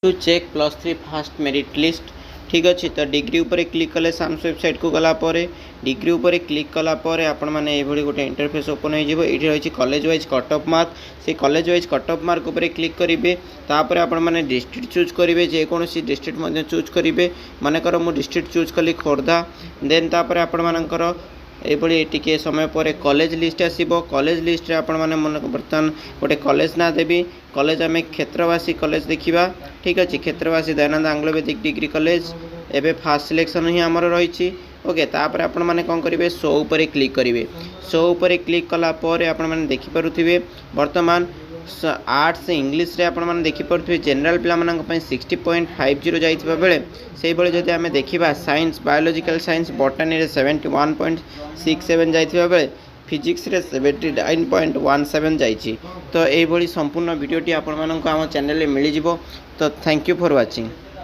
To check +3 first merit list. ठीक अच्छे तो डिग्री उपर क्लिक कले साम्स वेबसाइट को गलापर डिग्री उपर क्लिक कलापर आपण मैंने ये गोटे इंटरफेस ओपन हो रही college wise cut off mark से college wise cut off mark उपर क्लिक करेंगे तापर आपण मैंने डिस्ट्रिक्ट चूज करेंगे जेकोसी डिस्ट्रिक्ट चूज करेंगे मानकर मु डिस्ट्रिक्ट चूज कली खोर्धा देन तापर आपण मानकर ये टिके समय पर कॉलेज लिस्ट आसो कॉलेज लिस्ट आपण मैंने मन बर्तमान गोटे कॉलेज ना देवी कॉलेज आम क्षेत्रवासी कॉलेज देखा ठीक अच्छे क्षेत्रवासी दयानंद आंग्लो वैदिक डिग्री कॉलेज एवं फास्ट सिलेक्शन ही आमर रही ओके तापर आपण मैंने कौन करेंगे शो उपर क्लिक करेंगे शो उपर क्लिक कलापर आपण मैंने देखिपे बर्तमान आर्ट्स इंग्लीश रे आपण मैंने देखिपे जनरल पिला 60.50 जाइथिबा बेले से बेले जदि आमे देखिबा साइंस बायोलॉजिकल साइंस बॉटनी रे 71.67 जाइथिबा बेले फिजिक्स रे 79.17 जाइछि। तो एई भली संपूर्ण वीडियोटी आपण मानक आम चैनल रे मिली जिवो। तो थैंक यू फॉर वाचिंग।